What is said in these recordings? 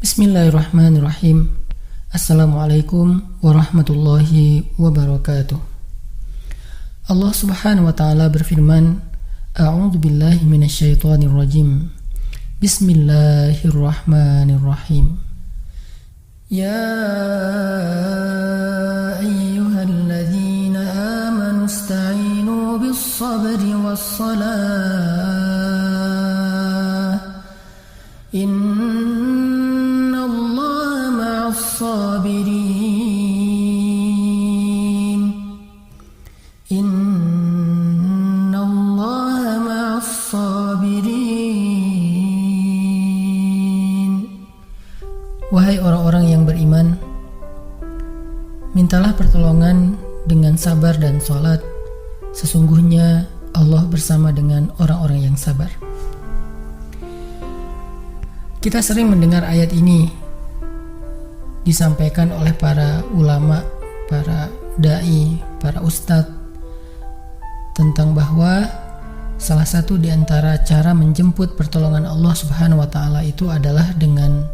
Bismillahirrahmanirrahim. Assalamualaikum warahmatullahi wabarakatuh. Allah subhanahu wa ta'ala berfirman, A'udzu billahi minasyaitonir rajim. Bismillahirrahmanirrahim. Ya ayyuhalladzina amanu ista'inu bis-sabri was-salah. Innallaha ma'as-sabirin. Innallaha ma'as-sabirin. Wahai orang-orang yang beriman, mintalah pertolongan dengan sabar dan salat. Sesungguhnya Allah bersama dengan orang-orang yang sabar. Kita sering mendengar ayat ini disampaikan oleh para ulama, para da'i, para ustadz, tentang bahwa salah satu di antara cara menjemput pertolongan Allah Subhanahu wa ta'ala itu adalah dengan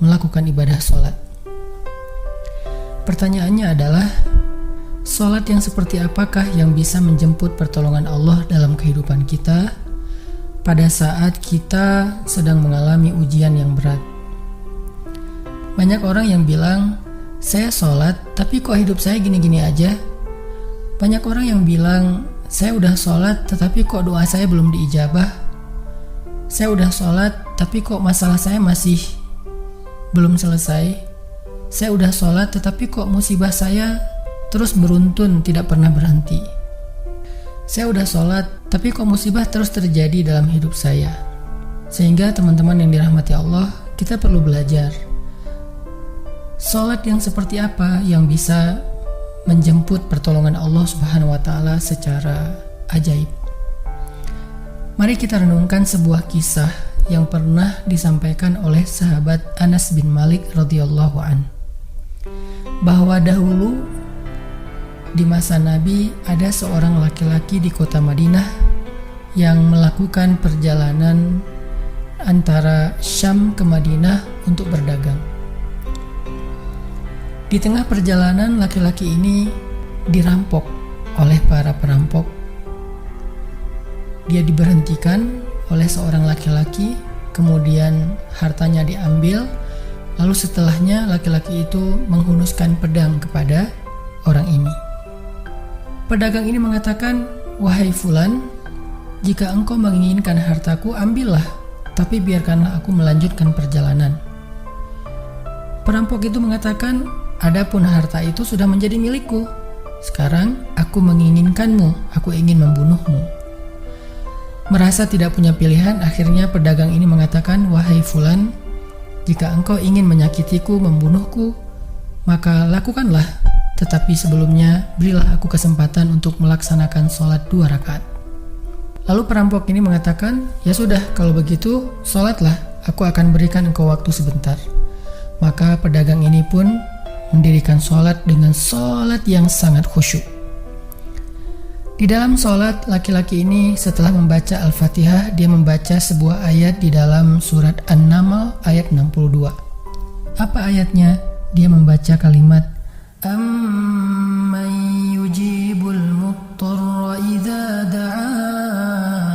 melakukan ibadah sholat. Pertanyaannya adalah, sholat yang seperti apakah yang bisa menjemput pertolongan Allah dalam kehidupan kita pada saat kita sedang mengalami ujian yang berat? Banyak orang yang bilang, saya sholat tapi kok hidup saya gini-gini aja. Banyak orang yang bilang, saya udah sholat tetapi kok doa saya belum diijabah. Saya udah sholat tapi kok masalah saya masih belum selesai. Saya udah sholat tetapi kok musibah saya terus beruntun, tidak pernah berhenti. Saya udah sholat tapi kok musibah terus terjadi dalam hidup saya. Sehingga teman-teman yang dirahmati Allah, kita perlu belajar sholat yang seperti apa yang bisa menjemput pertolongan Allah Subhanahu wa ta'ala secara ajaib. Mari kita renungkan sebuah kisah yang pernah disampaikan oleh sahabat Anas bin Malik radhiyallahu an, bahwa dahulu di masa Nabi ada seorang laki-laki di kota Madinah yang melakukan perjalanan antara Syam ke Madinah untuk berdagang. Di tengah perjalanan, laki-laki ini dirampok oleh para perampok. Dia diberhentikan oleh seorang laki-laki, kemudian hartanya diambil, lalu setelahnya laki-laki itu menghunuskan pedang kepada orang ini. Pedagang ini mengatakan, wahai fulan, jika engkau menginginkan hartaku, ambillah, tapi biarkanlah aku melanjutkan perjalanan. Perampok itu mengatakan, adapun harta itu sudah menjadi milikku. Sekarang aku menginginkanmu, aku ingin membunuhmu. Merasa tidak punya pilihan, akhirnya pedagang ini mengatakan, wahai fulan, jika engkau ingin menyakitiku, membunuhku, maka lakukanlah. Tetapi sebelumnya, berilah aku kesempatan untuk melaksanakan sholat 2 rakaat. Lalu perampok ini mengatakan, ya sudah, kalau begitu, sholatlah, aku akan berikan engkau waktu sebentar. Maka pedagang ini pun mendirikan sholat dengan sholat yang sangat khusyuk. Di dalam sholat, laki-laki ini setelah membaca Al-Fatihah, dia membaca sebuah ayat di dalam surat An-Naml ayat 62. Apa ayatnya? Dia membaca kalimat, Amman yujibul muttarra idza da'ah.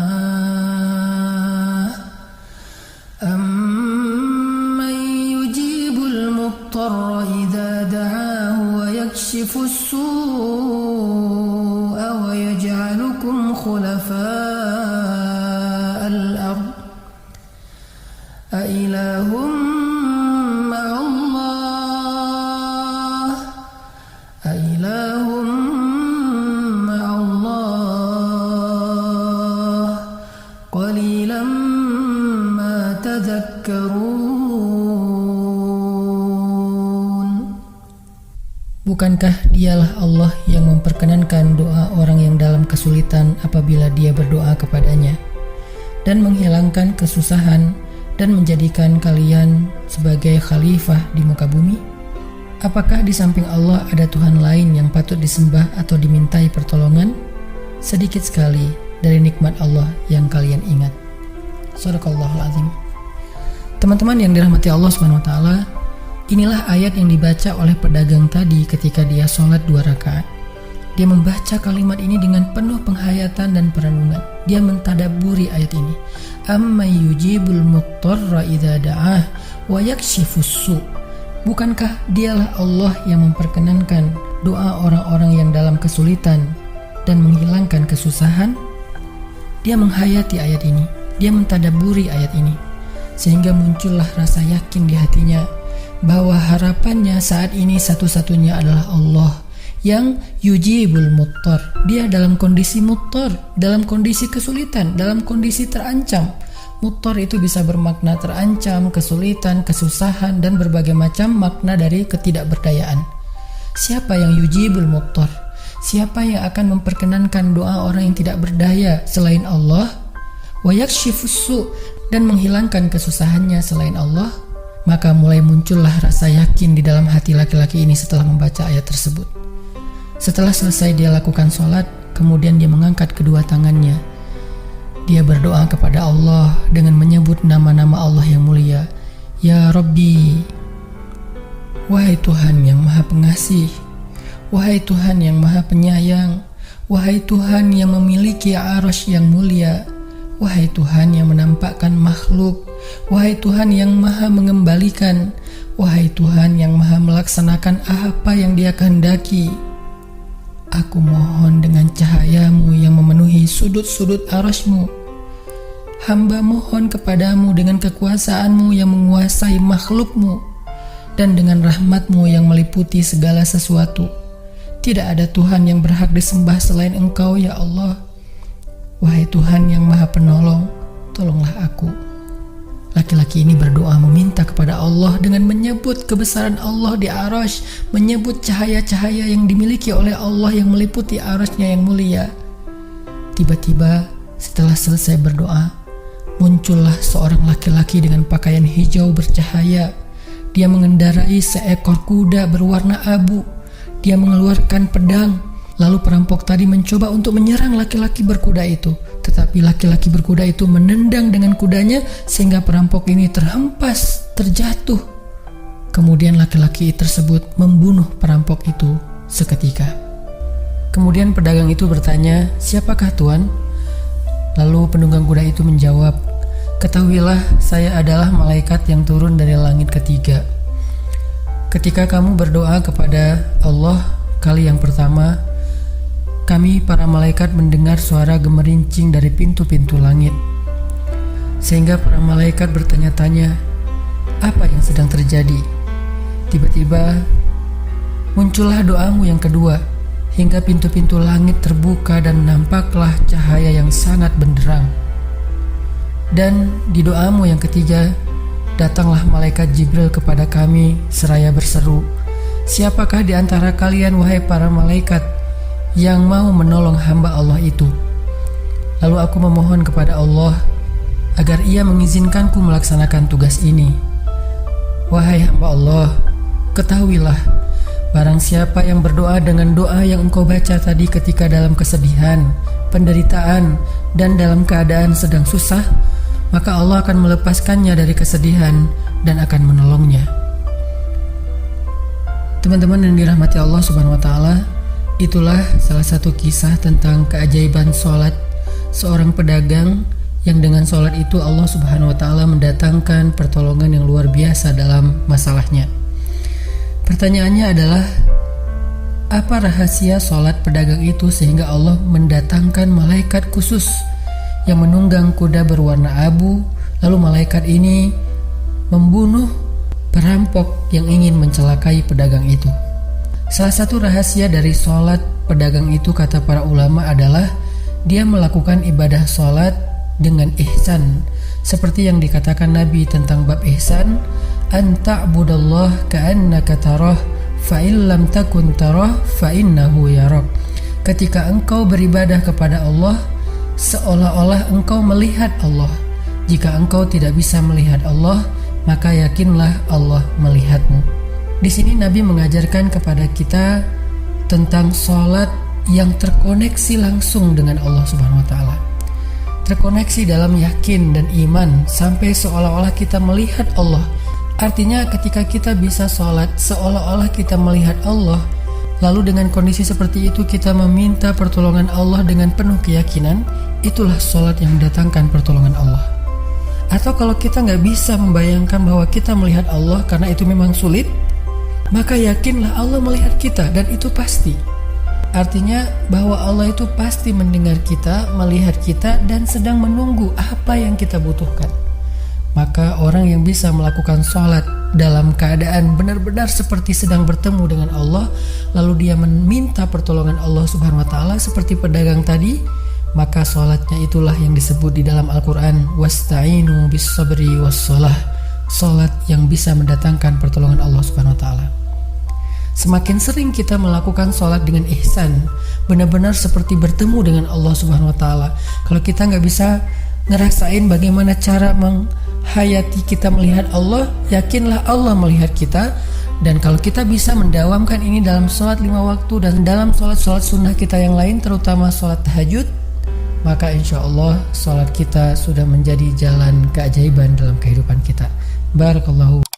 Amman yujibul muttarra idza da'ahu wa yakshifus su'a wa yaj'alukum khulafa'al ard. A ilahum Bukankah dialah Allah yang memperkenankan doa orang yang dalam kesulitan apabila dia berdoa kepadanya, dan menghilangkan kesusahan dan menjadikan kalian sebagai khalifah di muka bumi? Apakah di samping Allah ada Tuhan lain yang patut disembah atau dimintai pertolongan? Sedikit sekali dari nikmat Allah yang kalian ingat. Shadaqallahul azim. Teman-teman yang dirahmati Allah Subhanahu wa taala, inilah ayat yang dibaca oleh pedagang tadi ketika dia sholat 2 rakaat. Dia membaca kalimat ini dengan penuh penghayatan dan perenungan. Dia mentadabburi ayat ini. Amma yujibul muttarra idza da'ah wa yakshifus su'. Bukankah dialah Allah yang memperkenankan doa orang-orang yang dalam kesulitan dan menghilangkan kesusahan? Dia menghayati ayat ini. Dia mentadabburi ayat ini. Sehingga muncullah rasa yakin di hatinya bahwa harapannya saat ini satu-satunya adalah Allah yang yujibul muttar. Dia dalam kondisi muttar, dalam kondisi kesulitan, dalam kondisi terancam. Muttar itu bisa bermakna terancam, kesulitan, kesusahan, dan berbagai macam makna dari ketidakberdayaan. Siapa yang yujibul muttar? Siapa yang akan memperkenankan doa orang yang tidak berdaya selain Allah? Wa yakshifus su', dan menghilangkan kesusahannya selain Allah? Maka mulai muncullah rasa yakin di dalam hati laki-laki ini setelah membaca ayat tersebut. Setelah selesai dia lakukan sholat, kemudian dia mengangkat kedua tangannya. Dia berdoa kepada Allah dengan menyebut nama-nama Allah yang mulia. Ya Rabbi, wahai Tuhan yang maha pengasih, wahai Tuhan yang maha penyayang, wahai Tuhan yang memiliki arsy yang mulia, wahai Tuhan yang menampakkan makhluk, wahai Tuhan yang maha mengembalikan, wahai Tuhan yang maha melaksanakan apa yang Dia kehendaki. Aku mohon dengan cahayamu yang memenuhi sudut-sudut arsy-Mu. Hamba mohon kepadamu dengan kekuasaanmu yang menguasai makhluk-Mu dan dengan rahmat-Mu yang meliputi segala sesuatu. Tidak ada Tuhan yang berhak disembah selain Engkau, ya Allah. Wahai Tuhan yang maha penolong, tolonglah aku. Laki-laki ini berdoa meminta kepada Allah dengan menyebut kebesaran Allah di arsy, menyebut cahaya-cahaya yang dimiliki oleh Allah yang meliputi arsy-Nya yang mulia. Tiba-tiba setelah selesai berdoa, muncullah seorang laki-laki dengan pakaian hijau bercahaya. Dia mengendarai seekor kuda berwarna abu. Dia mengeluarkan pedang. Lalu perampok tadi mencoba untuk menyerang laki-laki berkuda itu. Tetapi laki-laki berkuda itu menendang dengan kudanya sehingga perampok ini terhempas, terjatuh. Kemudian laki-laki tersebut membunuh perampok itu seketika. Kemudian pedagang itu bertanya, "Siapakah Tuan?" Lalu penunggang kuda itu menjawab, "Ketahuilah, saya adalah malaikat yang turun dari langit ketiga. Ketika kamu berdoa kepada Allah kali yang pertama, kami para malaikat mendengar suara gemerincing dari pintu-pintu langit. Sehingga para malaikat bertanya-tanya, apa yang sedang terjadi? Tiba-tiba muncullah doamu yang kedua, hingga pintu-pintu langit terbuka dan nampaklah cahaya yang sangat benderang. Dan di doamu yang ketiga, datanglah malaikat Jibril kepada kami seraya berseru, siapakah di antara kalian wahai para malaikat yang mau menolong hamba Allah itu? Lalu aku memohon kepada Allah agar Ia mengizinkanku melaksanakan tugas ini. Wahai hamba Allah, ketahuilah, barang siapa yang berdoa dengan doa yang engkau baca tadi ketika dalam kesedihan, penderitaan, dan dalam keadaan sedang susah, maka Allah akan melepaskannya dari kesedihan dan akan menolongnya." Teman-teman yang dirahmati Allah Subhanahu wa taala, itulah salah satu kisah tentang keajaiban sholat seorang pedagang yang dengan sholat itu Allah Subhanahu wa taala mendatangkan pertolongan yang luar biasa dalam masalahnya. Pertanyaannya adalah, apa rahasia sholat pedagang itu sehingga Allah mendatangkan malaikat khusus yang menunggang kuda berwarna abu, lalu malaikat ini membunuh perampok yang ingin mencelakai pedagang itu? Salah satu rahasia dari sholat pedagang itu, kata para ulama, adalah dia melakukan ibadah sholat dengan ihsan, seperti yang dikatakan Nabi tentang bab ihsan, an ta'budallah ka'annaka tarah fa in lam takun tarah fa innahu yarak. Ketika engkau beribadah kepada Allah, seolah-olah engkau melihat Allah. Jika engkau tidak bisa melihat Allah, maka yakinlah Allah melihatmu. Di sini Nabi mengajarkan kepada kita tentang sholat yang terkoneksi langsung dengan Allah Subhanahu wa taala. terkoneksi dalam yakin dan iman sampai seolah-olah kita melihat Allah. Artinya ketika kita bisa sholat seolah-olah kita melihat Allah, lalu dengan kondisi seperti itu kita meminta pertolongan Allah dengan penuh keyakinan, itulah sholat yang mendatangkan pertolongan Allah. Atau kalau kita nggak bisa membayangkan bahwa kita melihat Allah karena itu memang sulit, maka yakinlah Allah melihat kita dan itu pasti. Artinya bahwa Allah itu pasti mendengar kita, melihat kita, dan sedang menunggu apa yang kita butuhkan. Maka orang yang bisa melakukan sholat dalam keadaan benar-benar seperti sedang bertemu dengan Allah, lalu dia meminta pertolongan Allah Subhanahu wa Ta'ala seperti pedagang tadi, maka sholatnya itulah yang disebut di dalam Al-Quran wasta'inu bis sabri was sholah, sholat yang bisa mendatangkan pertolongan Allah Subhanahu wa Ta'ala. Semakin sering kita melakukan sholat dengan ihsan, benar-benar seperti bertemu dengan Allah Subhanahu wa Ta'ala. Kalau kita nggak bisa ngerasain bagaimana cara menghayati kita melihat Allah, yakinlah Allah melihat kita. Dan kalau kita bisa mendawamkan ini dalam sholat 5 waktu dan dalam sholat-sholat sunnah kita yang lain, terutama sholat tahajud, maka insya Allah sholat kita sudah menjadi jalan keajaiban dalam kehidupan kita. Barakallahu.